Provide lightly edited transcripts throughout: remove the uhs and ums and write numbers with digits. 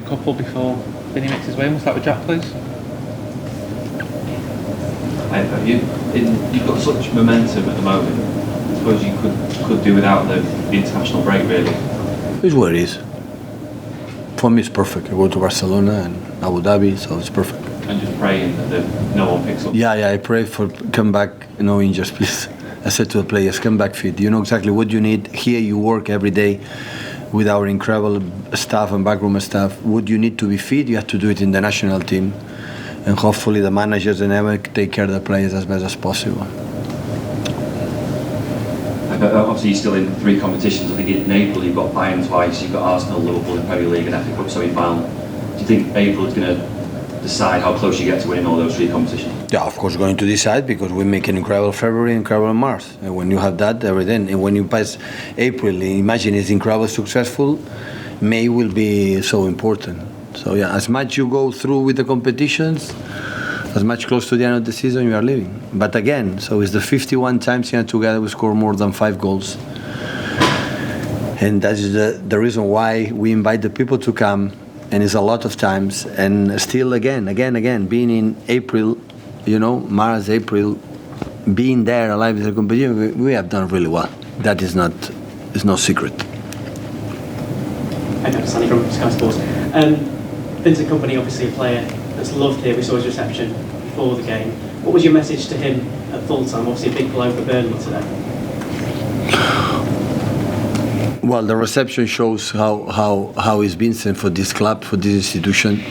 couple before Vinny makes his way. We'll start with Jack, please. You've got such momentum at the moment. I suppose you could do without the international break, really. It's what it is. For me, it's perfect. I go to Barcelona and Abu Dhabi, so it's perfect. And just praying that no one picks up. Yeah. I pray for come back, no injuries, please. I said to the players, come back fit. You know exactly what you need. Here you work every day with our incredible staff and backroom staff. What you need to be fit, you have to do it in the national team. And hopefully the managers and everyone take care of the players as best as possible. Obviously you're still in 3 competitions. I think in April you've got Bayern twice, you've got Arsenal, Liverpool in Premier League and FA Cup semi-final. Do you think April is going to decide how close you get to winning all those 3 competitions? Yeah, of course going to decide, because we make an incredible February, incredible March. And when you have that, everything. And when you pass April, imagine it's incredibly successful, May will be so important. So yeah, as much you go through with the competitions, as much close to the end of the season you are living. But again, so it's the 51 times here together we score more than 5 goals. And that is the reason why we invite the people to come, and it's a lot of times. And still again, being in April, March, April, being there alive with the competition, we have done really well. That is no secret. Hi, I'm Sandy from Sky Sports. Vincent Kompany, obviously a player that's loved here. We saw his reception before the game. What was your message to him at full time? Obviously a big blow for Burnley today. Well, the reception shows how is Vincent for this club, for this institution.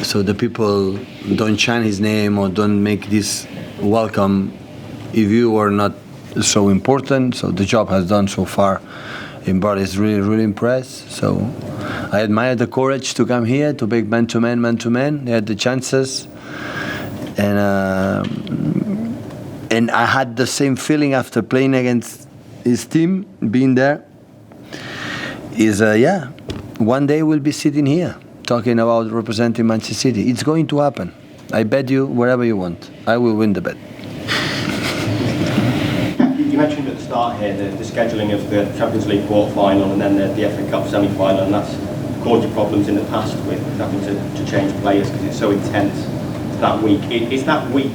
So the people don't chant his name or don't make this welcome if you are not so important. So the job has done so far. Imbar is really, really impressed. So I admire the courage to come here, to make man-to-man. They had the chances. And I had the same feeling after playing against his team, being there. One day we'll be sitting here talking about representing Manchester City. It's going to happen. I bet you wherever you want. I will win the bet. You mentioned at the start here the scheduling of the Champions League quarter-final and then the FA Cup semi-final, and that's caused you problems in the past with having to change players because it's so intense that week. Is that week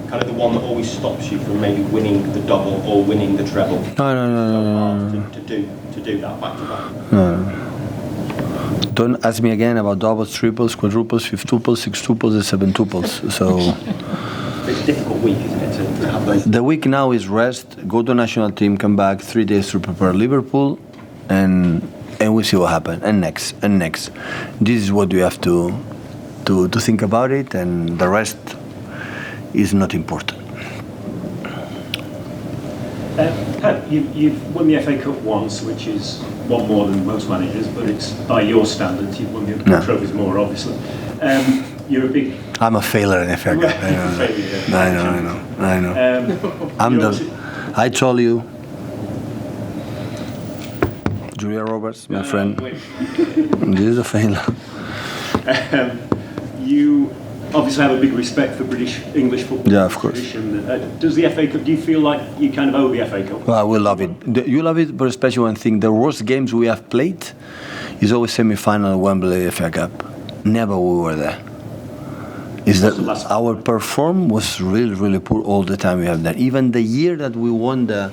kind of the one that always stops you from maybe winning the double or winning the treble? No. To do that back to back. No. Don't ask me again about doubles, triples, quadruples, fifth-tuples, six-tuples, and seven-tuples. So it's a difficult week, isn't it, to have those? The week now is rest, go to national team, come back 3 days to prepare Liverpool, and we see what happens. And next. This is what you have to think about it, and the rest is not important. Pep, you've won the FA Cup once, which is one more than most managers, but it's by your standards. You've won the trophies more, obviously. You're a big... I'm a failure in FA Cup. I know. I told you, Julia Roberts, my friend, this is a failure. You obviously have a big respect for English football. Yeah, of course. Tradition. Does the FA Cup, do you feel like you kind of owe the FA Cup? Well, we love it. You love it, but especially one thing, the worst games we have played is always semi-final Wembley FA Cup. Never we were there. Is that our perform was really, really poor all the time we have that. Even the year that we won the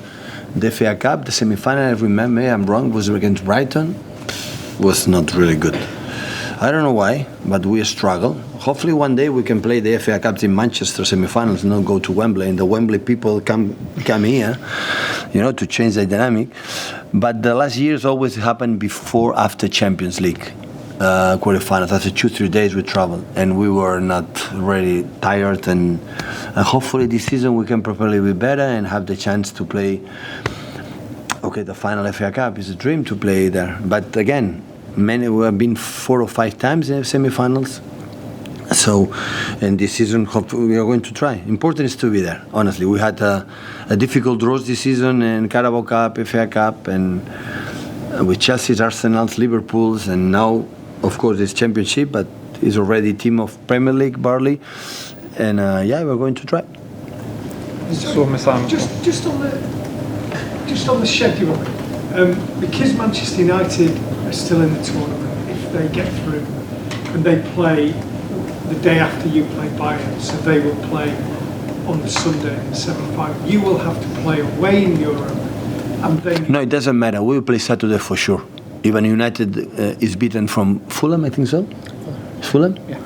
FA Cup, the semi-final, I remember, I'm wrong, was against Brighton, was not really good. I don't know why, but we struggle. Hopefully one day we can play the FA Cup in Manchester semi-finals, not go to Wembley, and the Wembley people come here, to change the dynamic. But the last years always happened before, after Champions League quarterfinals. After 2-3 days we traveled, and we were not really tired. And hopefully this season we can properly be better and have the chance to play. Okay, the final FA Cup is a dream to play there, but again, we have been 4 or 5 times in the semi-finals. So, and this season, hopefully we are going to try. Important is to be there, honestly. We had a difficult draws this season in Carabao Cup, FA Cup, and with Chelsea's, Arsenal's, Liverpool's, and now, of course, it's Championship, but it's already team of Premier League, Barley. And we're going to try. Just on the schedule, because Manchester United are still in the tournament, if they get through, and they play the day after you play Bayern, so they will play on the Sunday in the semi-final. You will have to play away in Europe, and then... No, it doesn't matter. We will play Saturday for sure. Even United is beaten from Fulham, I think so. Fulham? Yeah.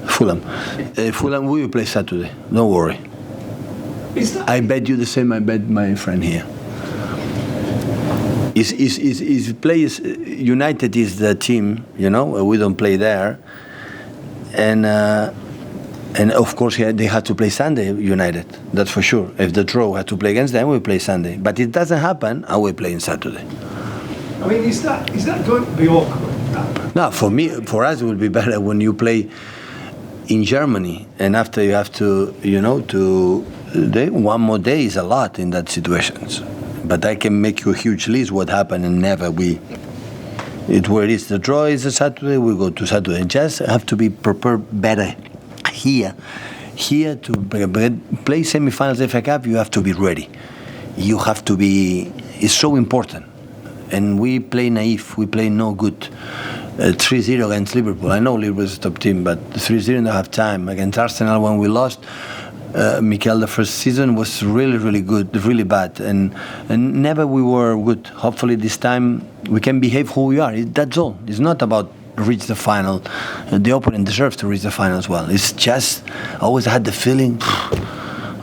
Fulham. Fulham, we will play Saturday. Don't worry. Is that... I bet you the same. I bet my friend here. Is players United is the team, you know. We don't play there, and of course they had to play Sunday. United, that's for sure. If the draw had to play against them, we play Sunday. But it doesn't happen, and we play on Saturday. I mean, is that going to be awkward? No, for us, it will be better when you play in Germany, and after you have to, you know, one more day is a lot in that situations. But I can make you a huge list what happened and never we. Where it is the draw is a Saturday, we go to Saturday. Just have to be prepared better here. Here to play semi-finals FA Cup, you have to be ready. You have to be. It's so important. And we play naive. We play no good. 3-0 against Liverpool. I know Liverpool is a top team, but 3-0 in the half time against Arsenal when we lost. Mikel, the first season was really, really good, really bad, and never we were good. Hopefully this time we can behave who we are. That's all. It's not about reach the final. The opponent deserves to reach the final as well. It's just I always had the feeling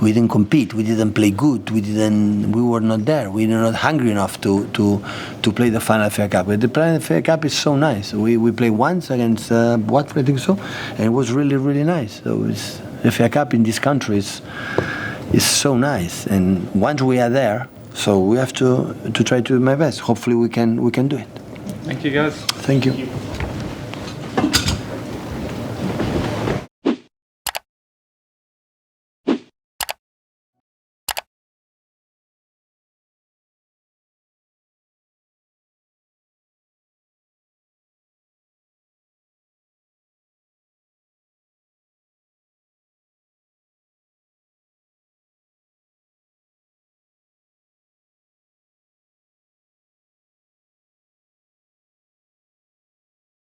we didn't compete, we didn't play good, we were not there, we were not hungry enough to play the final FA Cup. But the final FA Cup is so nice. We played once against Watford, I think so, and it was really, really nice. So it's. The FA Cup in this country is so nice, and once we are there, so we have to try to do my best. Hopefully we can do it. Thank you, guys. Thank you.